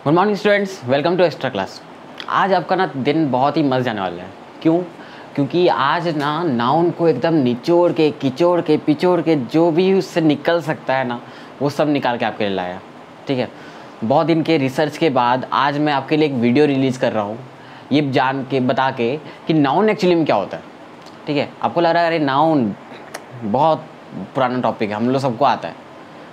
Good morning students, welcome to extra class. आज आपका ना दिन बहुत ही मज़े जाने वाला है। क्यों? क्योंकि आज ना नाउन को एकदम निचोड़ के किचोड़ के पिचोड़ के जो भी उससे निकल सकता है ना वो सब निकाल के आपके लिए लाया। ठीक है, बहुत दिन के रिसर्च के बाद आज मैं आपके लिए एक वीडियो रिलीज़ कर रहा हूँ ये जान के बता के कि नाउन एक्चुअली में क्या होता है। ठीक है, आपको लग रहा है अरे नाउन बहुत पुराना टॉपिक है, हम लोग सबको आता है,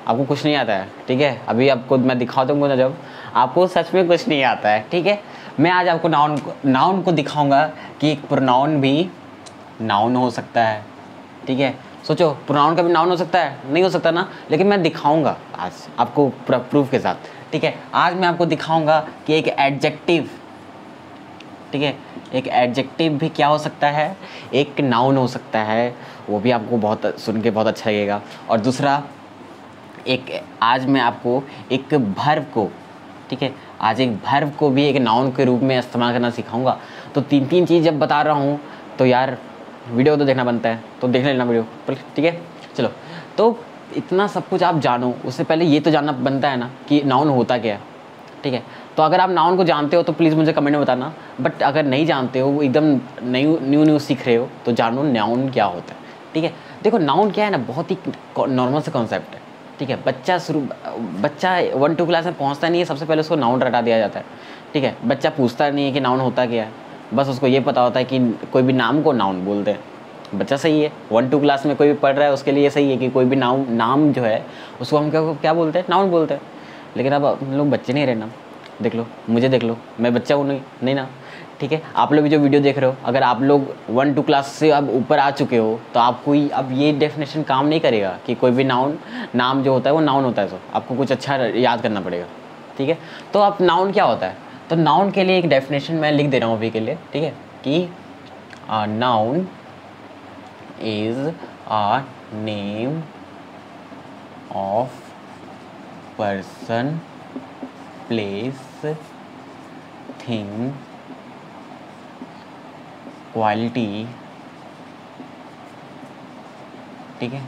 आपको कुछ नहीं आता है। ठीक है, अभी आपको मैं दिखा दूँगा ना जब आपको सच में कुछ नहीं आता है। ठीक है, मैं आज आपको नाउन को दिखाऊंगा कि एक प्रोनाउन भी नाउन हो सकता है। ठीक है, सोचो प्रोनाउन का भी नाउन हो सकता है, नहीं हो सकता ना, लेकिन मैं दिखाऊंगा आज आपको प्रूफ के साथ। ठीक है, आज मैं आपको दिखाऊंगा कि एक एडजेक्टिव, ठीक है, एक एडजेक्टिव भी क्या हो सकता है, एक नाउन हो सकता है। वो भी आपको बहुत सुन के बहुत अच्छा लगेगा। और दूसरा आज मैं आपको एक भर्व को, ठीक है, आज एक भर्व को भी एक नाउन के रूप में इस्तेमाल करना सिखाऊंगा। तो तीन चीज़ जब बता रहा हूँ तो यार वीडियो तो देखना बनता है, तो देख लेना वीडियो। ठीक है, चलो, तो इतना सब कुछ आप जानो उससे पहले ये तो जानना बनता है ना कि नाउन होता क्या है। ठीक है, तो अगर आप नाउन को जानते हो तो प्लीज़ मुझे कमेंट में बताना, बट अगर नहीं जानते हो, एकदम न्यू सीख रहे हो, तो जानो नाउन क्या होता है। ठीक है, देखो नाउन क्या है ना, बहुत ही नॉर्मल से कॉन्सेप्ट है। ठीक है, बच्चा 1-2 क्लास में पहुंचता नहीं है, सबसे पहले उसको नाउन रटा दिया जाता है। ठीक है, बच्चा पूछता नहीं है कि नाउन होता क्या है, बस उसको ये पता होता है कि कोई भी नाम को नाउन बोलते हैं। बच्चा सही है, 1-2 क्लास में कोई भी पढ़ रहा है उसके लिए सही है कि कोई भी नाम जो है उसको हम क्या बोलते हैं, नाउन बोलते हैं। लेकिन अब हम लोग बच्चे नहीं रहे ना, देख लो मुझे, देख लो मैं बच्चा हूँ नहीं ना। ठीक है, आप लोग भी जो वीडियो देख रहे हो, अगर आप लोग 1-2 क्लास से अब ऊपर आ चुके हो तो आपको अब ये डेफिनेशन काम नहीं करेगा कि कोई भी नाम जो होता है वो नाउन होता है। तो आपको कुछ अच्छा याद करना पड़ेगा। ठीक है, तो अब नाउन क्या होता है, तो नाउन के लिए एक डेफिनेशन मैं लिख दे रहा हूँ अभी के लिए। ठीक है, कि noun is a name of person, place, thing, quality, ठीक है,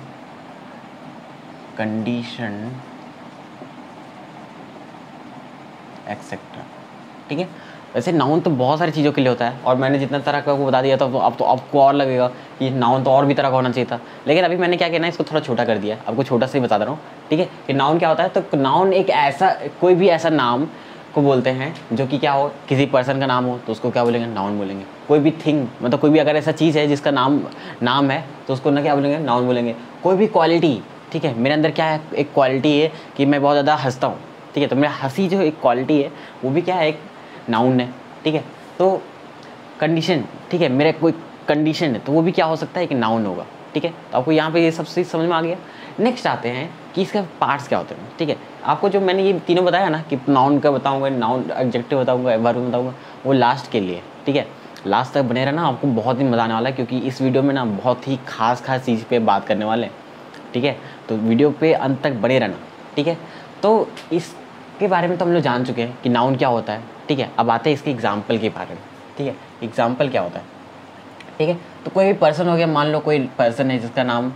कंडीशन, एक्सेट्रा। ठीक है, वैसे नाउन तो बहुत सारी चीज़ों के लिए होता है और मैंने जितना तरह का आपको बता दिया था, अब तो आपको और लगेगा कि नाउन तो और भी तरह का होना चाहिए था, लेकिन अभी मैंने क्या किया ना, इसको थोड़ा छोटा कर दिया, आपको छोटा से ही बता दे रहा हूँ। ठीक है, कि नाउन क्या होता है, तो नाउन एक ऐसा, कोई भी ऐसा नाम को बोलते हैं जो कि क्या हो, किसी पर्सन का नाम हो तो उसको क्या बोलेंगे, नाउन बोलेंगे। कोई भी थिंग, मतलब कोई भी अगर ऐसा चीज़ है जिसका नाम है तो उसको ना क्या बोलेंगे, नाउन बोलेंगे। कोई भी क्वालिटी, ठीक है, मेरे अंदर क्या है, एक क्वालिटी है कि मैं बहुत ज़्यादा हंसता हूँ। ठीक है, तो मेरा हंसी जो एक क्वालिटी है वो भी क्या है, एक नाउन है। ठीक है, तो कंडीशन, ठीक है, मेरा कोई कंडीशन है तो वो भी क्या हो सकता है, एक नाउन होगा। ठीक है, तो आपको यहाँ पे ये सब चीज़ समझ में आ गया। नेक्स्ट आते हैं कि इसके पार्ट्स क्या होते हैं। ठीक है, आपको जो मैंने ये तीनों बताया ना कि नाउन का बताऊंगा, नाउन एडजेक्टिव बताऊंगा, वर्ब बताऊंगा, वो लास्ट के लिए। ठीक है, लास्ट तक बने रहना, आपको बहुत ही मज़ा आने वाला है, क्योंकि इस वीडियो में ना बहुत ही खास चीज़ पे बात करने वाले हैं। ठीक है, तो वीडियो पे अंत तक बने रहना। ठीक है, तो इसके बारे में तो हम लोग जान चुके हैं कि नाउन क्या होता है। ठीक है, अब आते हैं इसके एग्जाम्पल के बारे में। ठीक है, एग्जाम्पल क्या होता है। ठीक है, तो कोई भी पर्सन हो गया, मान लो कोई पर्सन है जिसका नाम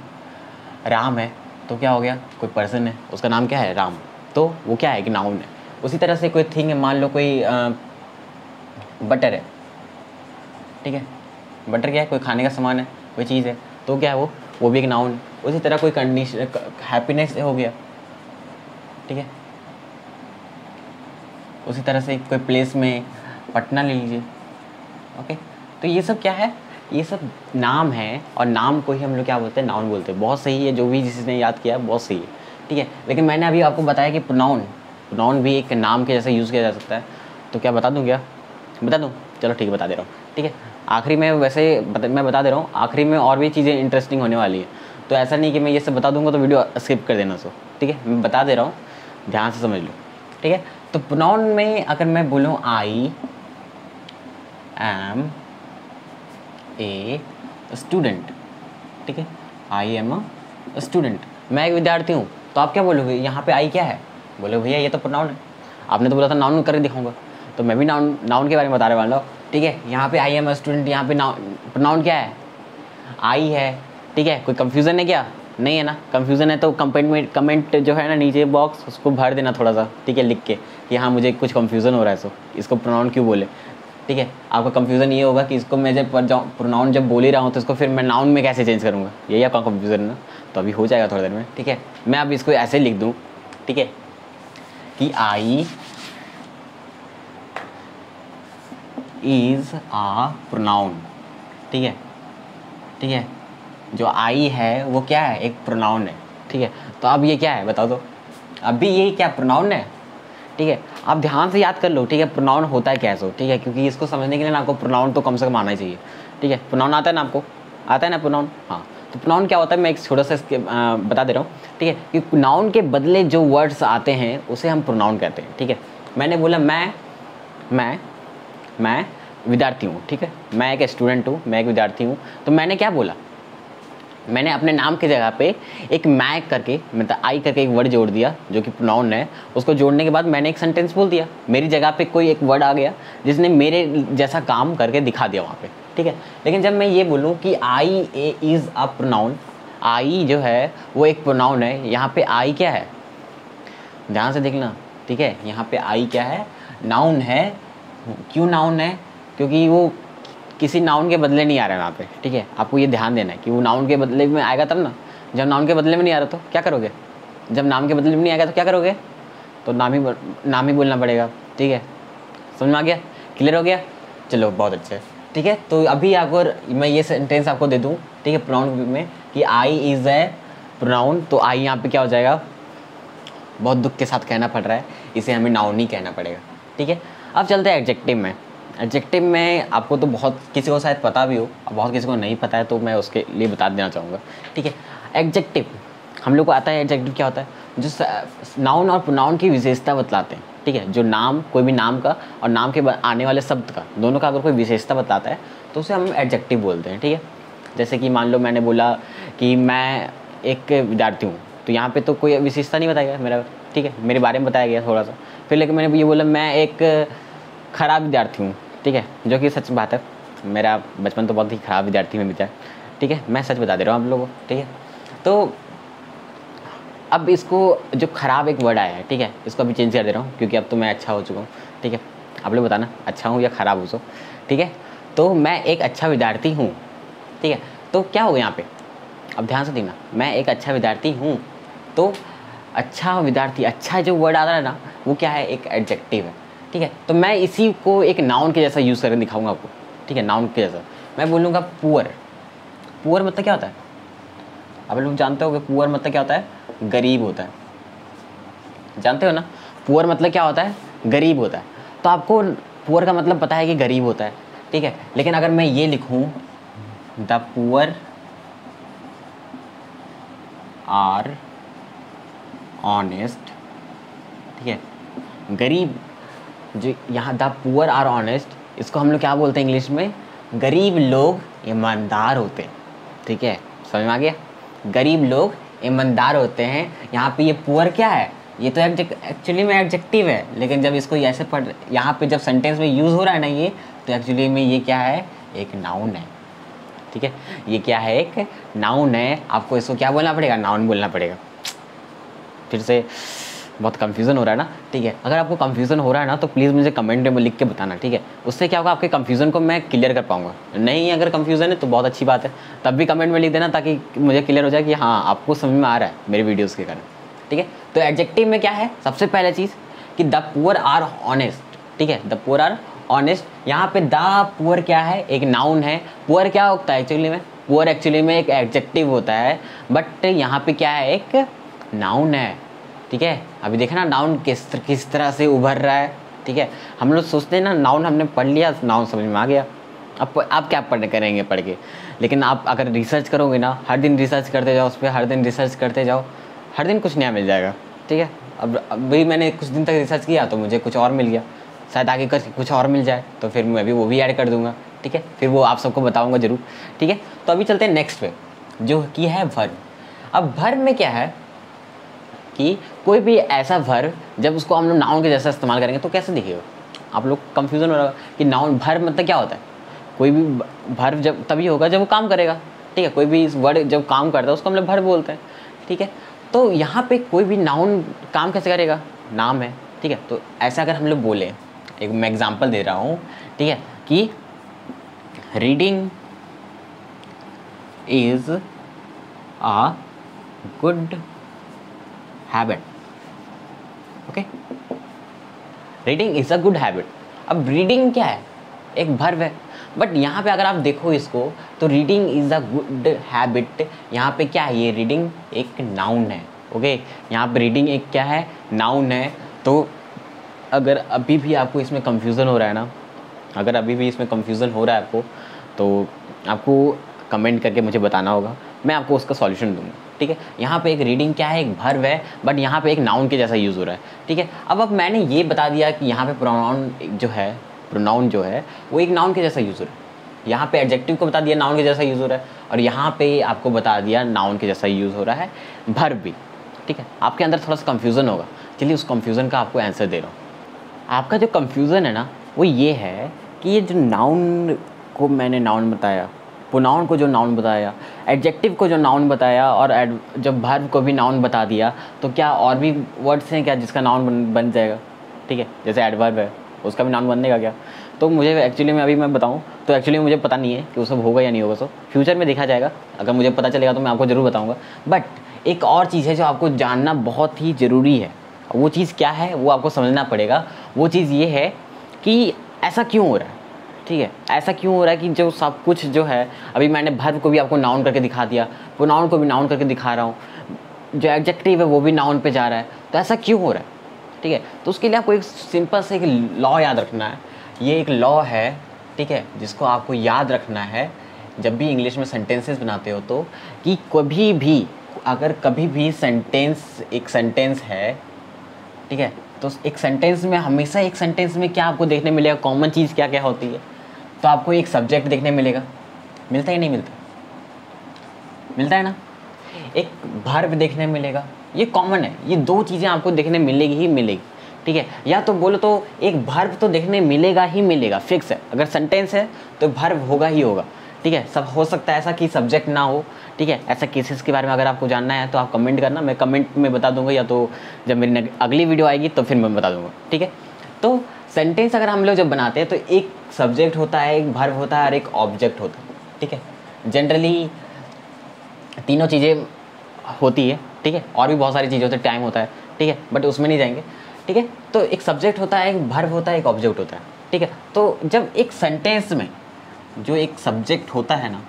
राम है, तो क्या हो गया, कोई पर्सन है उसका नाम क्या है, राम, तो वो क्या है, एक नाउन है। उसी तरह से कोई थिंग है, मान लो कोई बटर है। ठीक है, बटर क्या है, कोई खाने का सामान है, कोई चीज़ है, तो क्या है वो भी एक नाउन है। उसी तरह कोई कंडीशन, हैप्पीनेस हो गया। ठीक है, उसी तरह से कोई प्लेस में पटना ले लीजिए। ओके, तो ये सब क्या है, ये सब नाम है और नाम को ही हम लोग क्या बोलते हैं, नाउन बोलते हैं। बहुत सही है, जो भी जिसने याद किया बहुत सही है। ठीक है, लेकिन मैंने अभी आपको बताया कि प्रोनाउन भी एक नाम के जैसे यूज़ किया जा सकता है। तो क्या बता दूँ, क्या बता दूँ, चलो ठीक है बता दे रहा हूँ। ठीक है, आखिरी में वैसे मैं बता दे रहा हूँ, आखिरी में और भी चीज़ें इंटरेस्टिंग होने वाली है, तो ऐसा नहीं कि मैं ये सब बता दूँगा तो वीडियो स्किप कर देना। सो ठीक है, मैं बता दे रहा हूँ, ध्यान से समझ लो। ठीक है, तो प्रोनाउन में अगर मैं बोलूँ आई एम ए स्टूडेंट, ठीक है, आई एम अ स्टूडेंट, मैं एक विद्यार्थी हूँ, तो आप क्या बोलोगे, यहाँ पे आई क्या है, बोले भैया ये तो प्रोनाउन है, आपने तो बोला था नाउन करके दिखाऊंगा, तो मैं भी नाउन के बारे में बता रहे वाला हूँ। ठीक है, यहाँ पे आई एम अ स्टूडेंट, यहाँ पे प्रोनाउन क्या है, आई है। ठीक है, कोई कंफ्यूजन है क्या, नहीं है ना, कंफ्यूजन है तो कमेंट जो है ना नीचे बॉक्स उसको भर देना थोड़ा सा, ठीक है, लिख के कि हाँ मुझे कुछ कंफ्यूजन हो रहा है, सो इसको प्रोनाउन क्यों बोले, ठीक है। आपका कंफ्यूजन ये होगा कि इसको मैं जब प्रोनाउन जब बोल ही रहा हूँ तो इसको फिर मैं नाउन में कैसे चेंज करूँगा, यही आपका कंफ्यूजन है ना। तो अभी हो जाएगा थोड़ी देर में, ठीक है। मैं अब इसको ऐसे लिख दूँ, ठीक है, कि आई इज़ आ प्रोनाउन, ठीक है, ठीक है। जो आई है वो क्या है, एक प्रोनाउन है, ठीक है। तो अब ये क्या है बताओ तो, अभी ये क्या प्रोनाउन है, ठीक है। आप ध्यान से याद कर लो, ठीक है, प्रोनाउन होता है क्या सो, ठीक है, क्योंकि इसको समझने के लिए ना आपको प्रोनाउन तो कम से कम आना ही चाहिए, ठीक है। प्रोनाउन आता है ना आपको, आता है ना प्रोनाउन, हाँ। तो प्रोनाउन क्या होता है मैं एक छोटा सा बता दे रहा हूँ, ठीक है, कि नाउन के बदले जो वर्ड्स आते हैं उसे हम प्रोनाउन कहते हैं, ठीक है। मैंने बोला मैं विद्यार्थी हूँ, ठीक है, मैं एक स्टूडेंट हूँ, मैं एक विद्यार्थी हूँ। तो मैंने क्या बोला, मैंने अपने नाम की जगह पे एक मैं करके, मतलब आई करके एक वर्ड जोड़ दिया जो कि प्रोनाउन है। उसको जोड़ने के बाद मैंने एक सेंटेंस बोल दिया, मेरी जगह पे कोई एक वर्ड आ गया जिसने मेरे जैसा काम करके दिखा दिया वहाँ पे, ठीक है। लेकिन जब मैं ये बोलूँ कि आई इज़ अ प्रोनाउन, आई जो है वो एक प्रोनाउन है, यहाँ पे आई क्या है, ध्यान से देखना, ठीक है। यहाँ पे आई क्या है, नाउन है। क्यों नाउन है, क्योंकि वो किसी नाउन के बदले नहीं आ रहा है वहाँ पे, ठीक है। आपको ये ध्यान देना है कि वो नाउन के बदले में आएगा तब ना, जब नाउन के बदले में नहीं आ रहा तो क्या करोगे, जब नाम के बदले में नहीं आएगा तो क्या करोगे, तो नाम ही बोलना पड़ेगा, ठीक है। समझ में आ गया, क्लियर हो गया, चलो बहुत अच्छा है, ठीक है। तो अभी आपको मैं ये सेंटेंस आपको दे दूँ, ठीक है, प्रोनाउन में कि आई इज़ ए प्रोनाउन। तो आई यहाँ पे क्या हो जाएगा, बहुत दुख के साथ कहना पड़ रहा है, इसे हमें नाउन ही कहना पड़ेगा, ठीक है। अब चलते हैं एडजेक्टिव में। एडजेक्टिव में आपको तो बहुत किसी को शायद पता भी हो, बहुत किसी को नहीं पता है, तो मैं उसके लिए बता देना चाहूँगा, ठीक है। एडजेक्टिव हम लोग को आता है, एडजेक्टिव क्या होता है, जो नाउन और प्रोनाउन की विशेषता बतलाते हैं, ठीक है। जो नाम, कोई भी नाम का और नाम के आने वाले शब्द का, दोनों का अगर कोई विशेषता बताता है तो उसे हम एडजेक्टिव बोलते हैं, ठीक है। जैसे कि मान लो मैंने बोला कि मैं एक विद्यार्थी हूँ, तो यहाँ पे तो कोई विशेषता नहीं बताएगा मेरा, ठीक है, मेरे बारे में बताया गया थोड़ा सा। फिर लेकिन मैंने ये बोला मैं एक ख़राब विद्यार्थी हूँ, ठीक है, जो कि सच बात है, मेरा बचपन तो बहुत ही ख़राब विद्यार्थी में बीता है, ठीक है, मैं सच बता दे रहा हूँ आप लोगों को, ठीक है। तो अब इसको जो ख़राब एक वर्ड आया है, ठीक है, इसको अभी चेंज कर दे रहा हूँ क्योंकि अब तो मैं अच्छा हो चुका हूँ, ठीक है। आप लोग बताना अच्छा हूँ या ख़राब हो सो, ठीक है। तो मैं एक अच्छा विद्यार्थी हूँ, ठीक है। तो क्या होगा यहाँ पे, अब ध्यान से देखना, मैं एक अच्छा विद्यार्थी हूँ, तो अच्छा विद्यार्थी, अच्छा जो वर्ड आ रहा है ना वो क्या है, एक एडजेक्टिव है, ठीक है। तो मैं इसी को एक नाउन के जैसा यूज़ करके दिखाऊंगा आपको, ठीक है, नाउन के जैसा। मैं बोलूँगा पुअर। पुअर मतलब क्या होता है, आप लोग जानते हो कि पुअर मतलब क्या होता है, गरीब होता है, जानते हो ना। पुअर मतलब क्या होता है, गरीब होता है। तो आपको पुअर का मतलब पता है कि गरीब होता है, ठीक है। लेकिन अगर मैं ये लिखूँ, द पुअर आर ऑनेस्ट, ठीक है, गरीब, जो यहाँ द पुअर आर ऑनेस्ट, इसको हम लोग क्या बोलते हैं इंग्लिश में, गरीब लोग ईमानदार होते हैं, ठीक है, समझ में आ गया, गरीब लोग ईमानदार होते हैं। यहाँ पे ये पुअर क्या है, ये तो एक्चुअली में एडजेक्टिव है, लेकिन जब इसको ऐसे पढ़, यहाँ पे जब सेंटेंस में यूज़ हो रहा है ना ये, तो एक्चुअली में ये क्या है, एक नाउन है, ठीक है, ये क्या है, एक नाउन है। आपको इसको क्या बोलना पड़ेगा, नाउन बोलना पड़ेगा। फिर से बहुत कंफ्यूजन हो रहा है ना, ठीक है। अगर आपको कंफ्यूजन हो रहा है ना तो प्लीज़ मुझे कमेंट में लिख के बताना, ठीक है। उससे क्या होगा, आपके कंफ्यूजन को मैं क्लियर कर पाऊंगा। नहीं अगर कंफ्यूजन है तो बहुत अच्छी बात है, तब भी कमेंट में लिख देना ताकि मुझे क्लियर हो जाए कि हाँ आपको समझ में आ रहा है मेरे वीडियोज़ के कारण, ठीक है। तो एडजेक्टिव में क्या है, सबसे पहले चीज़ कि द पुअर आर ऑनेस्ट, ठीक है, द पुअर आर ऑनेस्ट। यहाँ पे द पुअर क्या है, एक नाउन है। पुअर क्या होता है एक्चुअली में, पुअर एक्चुअली में एक एडजेक्टिव होता है, बट यहाँ पे क्या है, एक नाउन है, ठीक है। अभी देखना नाउन किस तरह से उभर रहा है, ठीक है। हम लोग सोचते हैं ना नाउन हमने पढ़ लिया, नाउन समझ में आ गया, अब आप क्या करेंगे पढ़ के। लेकिन आप अगर रिसर्च करोगे ना, हर दिन रिसर्च करते जाओ उस पर, हर दिन रिसर्च करते जाओ, हर दिन कुछ नया मिल जाएगा, ठीक है। अब अभी मैंने कुछ दिन तक रिसर्च किया तो मुझे कुछ और मिल गया, शायद आगे कुछ और मिल जाए तो फिर मैं भी वो भी ऐड कर दूंगा, ठीक है। फिर वो आप सबको बताऊँगा ज़रूर, ठीक है। तो अभी चलते हैं नेक्स्ट पे, जो कि है वर्ब। अब वर्ब में क्या है कि कोई भी ऐसा वर्ब जब उसको हम लोग नाउन के जैसा इस्तेमाल करेंगे तो कैसे दिखेगा, आप लोग कंफ्यूजन हो रहा है कि नाउन वर्ब मतलब क्या होता है। कोई भी वर्ब जब तभी होगा जब वो काम करेगा, ठीक है, कोई भी वर्ड जब काम करता है उसको हम लोग भर्ब बोलते हैं, ठीक है। तो यहाँ पे कोई भी नाउन काम कैसे करेगा, नाम है, ठीक है। तो ऐसा अगर हम लोग बोले, एक मैं एग्जांपल दे रहा हूँ, ठीक है, कि reading is a good habit, okay, reading is a good habit. अब रीडिंग क्या है, एक भर्ब है, बट यहाँ पे अगर आप देखो इसको तो reading is a good habit, यहाँ पे क्या है, ये रीडिंग एक नाउन है, ओके। यहाँ पे रीडिंग एक क्या है, नाउन है। तो अगर अभी भी आपको इसमें कंफ्यूजन हो रहा है ना, अगर अभी भी इसमें कंफ्यूजन हो रहा है आपको, तो आपको कमेंट करके मुझे बताना होगा, मैं आपको उसका सॉल्यूशन दूंगा, ठीक है। यहाँ पे एक रीडिंग क्या है, एक भर्ब है, बट यहाँ पे एक नाउन के जैसा यूज़ हो रहा है, ठीक है। अब मैंने ये बता दिया कि यहाँ पे प्रोनाउन जो है वो एक नाउन के जैसा यूज़ हो रहा है। यहाँ पे एडजेक्टिव को बता दिया नाउन के जैसा यूज़ हो रहा है, और यहाँ पे आपको बता दिया नाउन के जैसा यूज़ हो रहा है भर्ब भी, ठीक है। आपके अंदर थोड़ा सा कंफ्यूजन होगा, चलिए उस कंफ्यूजन का आपको आंसर दे रहा हूँ। आपका जो कंफ्यूजन है ना वो ये है कि ये जो नाउन को मैंने नाउन बताया, प्रोनाउन को जो नाउन बताया, एडजेक्टिव को जो नाउन बताया, और जब भर्ब को भी नाउन बता दिया, तो क्या और भी वर्ड्स हैं क्या जिसका नाउन बन जाएगा, ठीक है। जैसे एडवर्ब है, उसका भी नाउन बनेगा क्या। तो मुझे एक्चुअली मैं बताऊं तो एक्चुअली मुझे पता नहीं है कि वो सब होगा या नहीं होगा, सो फ्यूचर में देखा जाएगा, अगर मुझे पता चलेगा तो मैं आपको ज़रूर बताऊँगा। बट एक और चीज़ है जो आपको जानना बहुत ही ज़रूरी है, वो चीज़ क्या है वो आपको समझना पड़ेगा। वो चीज़ ये है कि ऐसा क्यों हो रहा है, ठीक है, ऐसा क्यों हो रहा है कि जो सब कुछ जो है, अभी मैंने भर्ब को भी आपको नाउन करके दिखा दिया, प्रोनाउन को भी नाउन करके दिखा रहा हूँ, जो एडजेक्टिव है वो भी नाउन पे जा रहा है, तो ऐसा क्यों हो रहा है, ठीक है। तो उसके लिए आपको एक सिंपल से एक लॉ याद रखना है। ये एक लॉ है, ठीक है, जिसको आपको याद रखना है जब भी इंग्लिश में सेंटेंसेस बनाते हो, तो कि कभी भी अगर कभी भी एक सेंटेंस है, ठीक है, तो एक सेंटेंस में हमेशा एक सेंटेंस में क्या आपको देखने मिलेगा, कॉमन चीज़ क्या क्या होती है, तो आपको एक सब्जेक्ट देखने मिलेगा, मिलता है नहीं मिलता, मिलता है ना, एक भर्ब देखने मिलेगा, ये कॉमन है, ये दो चीज़ें आपको देखने मिलेगी ही मिलेगी, ठीक है। या तो बोलो तो एक भर्ब तो देखने मिलेगा ही मिलेगा, फिक्स है, अगर सेंटेंस है तो भर्ब होगा ही होगा, ठीक है। सब हो सकता है ऐसा कि सब्जेक्ट ना हो, ठीक है। ऐसा केसेस के बारे में अगर आपको जानना है तो आप कमेंट करना, मैं कमेंट में बता दूंगा, या तो जब मेरी अगली वीडियो आएगी तो फिर मैं बता दूंगा, ठीक है। तो सेंटेंस अगर हम लोग जब बनाते हैं तो एक सब्जेक्ट होता है, एक भर्ब होता है और एक ऑब्जेक्ट होता है, ठीक है। जनरली तीनों चीज़ें होती है, ठीक है, और भी बहुत सारी चीज़ें होती है, टाइम होता है, ठीक है, बट उसमें नहीं जाएंगे, ठीक है। तो एक सब्जेक्ट होता है, एक भर्ब होता है, एक ऑब्जेक्ट होता है, ठीक है। तो जब एक सेंटेंस में जो एक सब्जेक्ट होता है ना,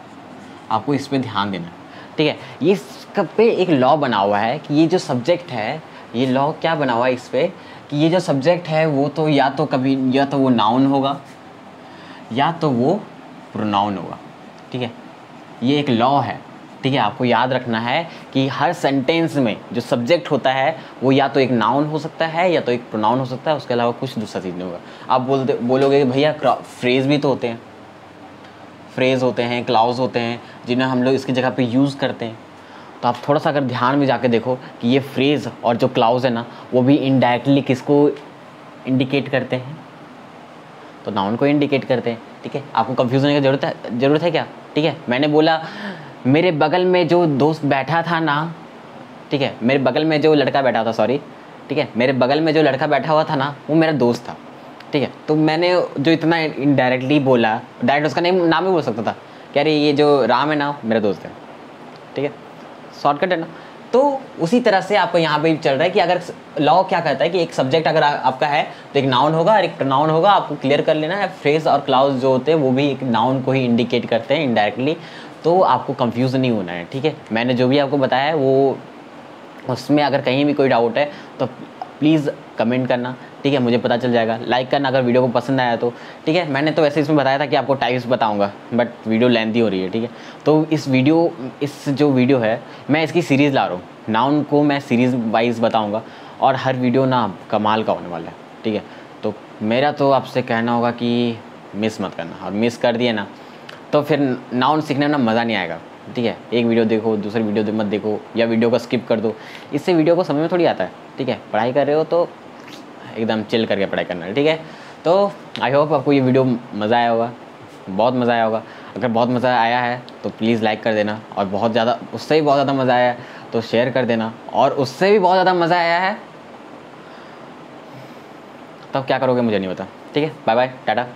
आपको इस पर ध्यान देना है, ठीक है। ये इसका पे एक लॉ बना हुआ है कि ये जो सब्जेक्ट है, ये लॉ क्या बना हुआ है इस पर कि ये जो सब्जेक्ट है वो तो या तो वो नाउन होगा या तो वो प्रोनाउन होगा, ठीक है। ये एक लॉ है, ठीक है। आपको याद रखना है कि हर सेंटेंस में जो सब्जेक्ट होता है वो या तो एक नाउन हो सकता है या तो एक प्रोनाउन हो सकता है, उसके अलावा कुछ दूसरा चीज़ नहीं होगा। आप बोलोगे कि भैया फ्रेज़ भी तो होते हैं, फ्रेज़ होते हैं, क्लाउज होते हैं, जिन्हें हम लोग इसकी जगह पे यूज़ करते हैं। तो आप थोड़ा सा अगर ध्यान में जाके देखो कि ये फ्रेज़ और जो क्लाउज है ना, वो भी इनडायरेक्टली किसको इंडिकेट करते हैं, तो नाउन को इंडिकेट करते हैं, ठीक है। आपको कंफ्यूज होने की ज़रूरत है क्या, ठीक है। मैंने बोला मेरे बगल में जो दोस्त बैठा था ना, ठीक है, मेरे बगल में जो लड़का बैठा था, सॉरी, ठीक है, मेरे बगल में जो लड़का बैठा हुआ था ना वो मेरा दोस्त था, ठीक है। तो मैंने जो इतना इनडायरेक्टली बोला, डायरेक्ट उसका नाम ही बोल सकता था कि अरे ये जो राम है ना मेरा दोस्त है, ठीक है, शॉर्टकट है ना। तो उसी तरह से आपको यहाँ पे चल रहा है कि अगर लॉ क्या कहता है कि एक सब्जेक्ट अगर आपका है तो एक नाउन होगा और एक प्रोनाउन होगा, आपको क्लियर कर लेना है। फ्रेज और क्लाउज जो होते हैं वो भी एक नाउन को ही इंडिकेट करते हैं इनडायरेक्टली, तो आपको कंफ्यूज नहीं होना है, ठीक है। मैंने जो भी आपको बताया है वो उसमें अगर कहीं भी कोई डाउट है तो प्लीज़ कमेंट करना, ठीक है, मुझे पता चल जाएगा। लाइक करना अगर वीडियो को पसंद आया तो, ठीक है। मैंने तो वैसे इसमें बताया था कि आपको टाइप्स बताऊंगा, बट वीडियो लेंथी हो रही है, ठीक है। तो इस जो वीडियो है मैं इसकी सीरीज़ ला रहा हूँ, नाउन को मैं सीरीज़ वाइज बताऊँगा और हर वीडियो ना कमाल का होने वाला है, ठीक है। तो मेरा तो आपसे कहना होगा कि मिस मत करना, और मिस कर दिए ना तो फिर नाउन सीखने में ना मज़ा नहीं आएगा, ठीक है। एक वीडियो देखो, दूसरी वीडियो मत देखो, या वीडियो को स्किप कर दो, इससे वीडियो को समझ में थोड़ी आता है, ठीक है। पढ़ाई कर रहे हो तो एकदम चिल करके पढ़ाई करना है, ठीक है। तो आई होप आपको ये वीडियो मज़ा आया होगा, बहुत मज़ा आया होगा। अगर बहुत मज़ा आया है तो प्लीज़ लाइक कर देना, और बहुत ज़्यादा, उससे भी बहुत ज़्यादा मज़ा आया है तो शेयर कर देना, और उससे भी बहुत ज़्यादा मज़ा आया है तब क्या करोगे मुझे नहीं पता। ठीक है, बाय बाय, टाटा।